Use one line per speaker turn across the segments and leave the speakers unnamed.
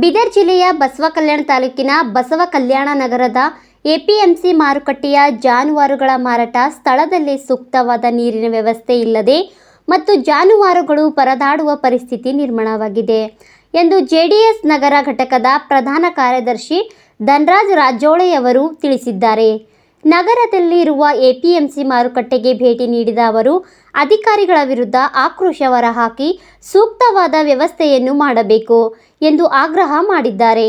ಬೀದರ್ ಜಿಲ್ಲೆಯ ಬಸವಕಲ್ಯಾಣ ತಾಲೂಕಿನ ಬಸವಕಲ್ಯಾಣ ನಗರದ ಎಪಿಎಂಸಿ ಮಾರುಕಟ್ಟೆಯ ಜಾನುವಾರುಗಳ ಮಾರಾಟ ಸ್ಥಳದಲ್ಲಿ ಸೂಕ್ತವಾದ ನೀರಿನ ವ್ಯವಸ್ಥೆ ಇಲ್ಲದೆ ಮತ್ತು ಜಾನುವಾರುಗಳು ಪರದಾಡುವ ಪರಿಸ್ಥಿತಿ ನಿರ್ಮಾಣವಾಗಿದೆ ಎಂದು ಜೆಡಿಎಸ್ ನಗರ ಘಟಕದ ಪ್ರಧಾನ ಕಾರ್ಯದರ್ಶಿ ಧನರಾಜ್ ರಾಜೋಳೆಯವರು ತಿಳಿಸಿದ್ದಾರೆ. ನಗರದಲ್ಲಿರುವ ಎಪಿಎಂಸಿ ಮಾರುಕಟ್ಟೆಗೆ ಭೇಟಿ ನೀಡಿದ ಅವರು ಅಧಿಕಾರಿಗಳ ವಿರುದ್ಧ ಆಕ್ರೋಶ ಹೊರಹಾಕಿ ಸೂಕ್ತವಾದ ವ್ಯವಸ್ಥೆಯನ್ನು ಮಾಡಬೇಕು ಎಂದು ಆಗ್ರಹ ಮಾಡಿದ್ದಾರೆ.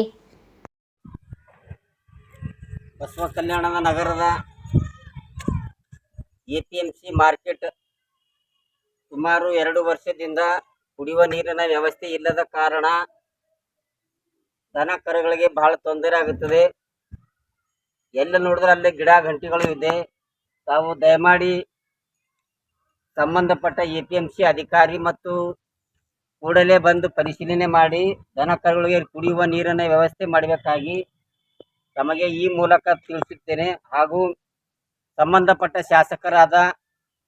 ಬಸವಕಲ್ಯಾಣ ನಗರದ ಎಪಿಎಂಸಿ ಮಾರ್ಕೆಟ್ ಸುಮಾರು 2 ವರ್ಷದಿಂದ ಕುಡಿಯುವ ನೀರಿನ ವ್ಯವಸ್ಥೆ ಇಲ್ಲದ ಕಾರಣ ದನ ಕರುಗಳಿಗೆ ಬಹಳ ತೊಂದರೆ ಆಗುತ್ತದೆ. ಎಲ್ಲ ನೋಡಿದ್ರೆ ಅಲ್ಲೇ ಗಿಡ ಗಂಟಿಗಳು ಇದೆ. ತಾವು ದಯಮಾಡಿ ಸಂಬಂಧಪಟ್ಟ ಎಪಿಎಂಸಿ ಅಧಿಕಾರಿ ಮತ್ತು ಕೂಡಲೇ ಬಂದು ಪರಿಶೀಲನೆ ಮಾಡಿ ದನ ಕರುಗಳಿಗೆ ಕುಡಿಯುವ ನೀರಿನ ವ್ಯವಸ್ಥೆ ಮಾಡಬೇಕಾಗಿ ತಮಗೆ ಈ ಮೂಲಕ ತಿಳಿಸುತ್ತೇನೆ. ಹಾಗೂ ಸಂಬಂಧಪಟ್ಟ ಶಾಸಕರಾದ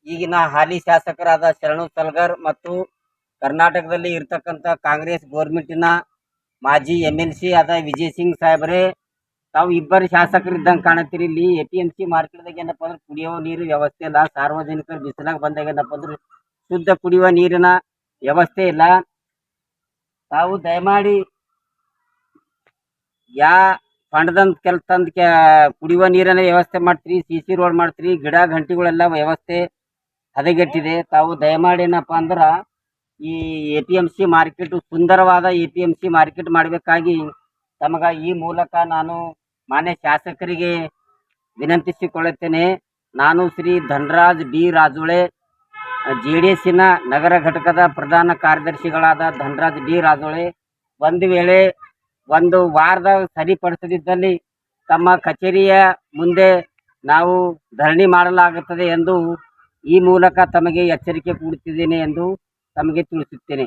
ಈಗಿನ ಹಾಲಿ ಶಾಸಕರಾದ ಶರಣು ಸಲಗರ್ ಮತ್ತು ಕರ್ನಾಟಕದಲ್ಲಿ ಇರ್ತಕ್ಕಂಥ ಕಾಂಗ್ರೆಸ್ ಗೋರ್ಮೆಂಟಿನ ಮಾಜಿ MLC ಆದ ವಿಜಯ್ ಸಿಂಗ್ ಸಾಹೇಬರೇ, ತಾವು ಇಬ್ಬರು ಶಾಸಕರಿದ್ದಂಗೆ ಕಾಣುತ್ತೀರಿ. ಇಲ್ಲಿ ಎಪಿಎಂಸಿ ಮಾರ್ಕೆಟ್ದಾಗ ಏನಪ್ಪ ಅಂದ್ರೆ ಕುಡಿಯುವ ನೀರು ವ್ಯವಸ್ಥೆ ಇಲ್ಲ. ಸಾರ್ವಜನಿಕರು ಬಿಸಿಲಾಗ ಬಂದಾಗ ಏನಪ್ಪ ಅಂದ್ರೆ ಶುದ್ಧ ಕುಡಿಯುವ ನೀರಿನ ವ್ಯವಸ್ಥೆ ಇಲ್ಲ. ತಾವು ದಯಮಾಡಿ ಫಂಡ್ದಂತ ತಂದು ಕುಡಿಯುವ ನೀರಿನ ವ್ಯವಸ್ಥೆ ಮಾಡ್ತೀರಿ, CC ರೋಡ್ ಮಾಡ್ತೀರಿ, ಗಿಡ ಗಂಟಿಗಳೆಲ್ಲ ವ್ಯವಸ್ಥೆ ಹದಗೆಟ್ಟಿದೆ. ತಾವು ದಯಮಾಡಿ ಏನಪ್ಪ ಅಂದ್ರೆ ಈ ಎಪಿಎಂಸಿ ಮಾರ್ಕೆಟ್ ಸುಂದರವಾದ ಎಪಿಎಂಸಿ ಮಾರ್ಕೆಟ್ ಮಾಡಬೇಕಾಗಿ ತಮಗ ಈ ಮೂಲಕ ನಾನು ಮಾನ್ಯ ಶಾಸಕರಿಗೆ ವಿನಂತಿಸಿಕೊಳ್ಳುತ್ತೇನೆ. ನಾನು ಶ್ರೀ ಧನರಾಜ್ ಡಿ ರಾಜೋಳೆ, JDSನ ನಗರ ಘಟಕದ ಪ್ರಧಾನ ಕಾರ್ಯದರ್ಶಿಗಳಾದ ಧನರಾಜ್ ಡಿ ರಾಜೋಳೆ, ಒಂದು ವೇಳೆ ಒಂದು ವಾರದಾಗ ಸರಿಪಡಿಸದಿದ್ದಲ್ಲಿ ತಮ್ಮ ಕಚೇರಿಯ ಮುಂದೆ ನಾವು ಧರಣಿ ಮಾಡಲಾಗುತ್ತದೆ ಎಂದು ಈ ಮೂಲಕ ತಮಗೆ ಎಚ್ಚರಿಕೆ ಕೊಡುತ್ತಿದ್ದೇನೆ ಎಂದು ತಮಗೆ ತಿಳಿಸುತ್ತೇನೆ.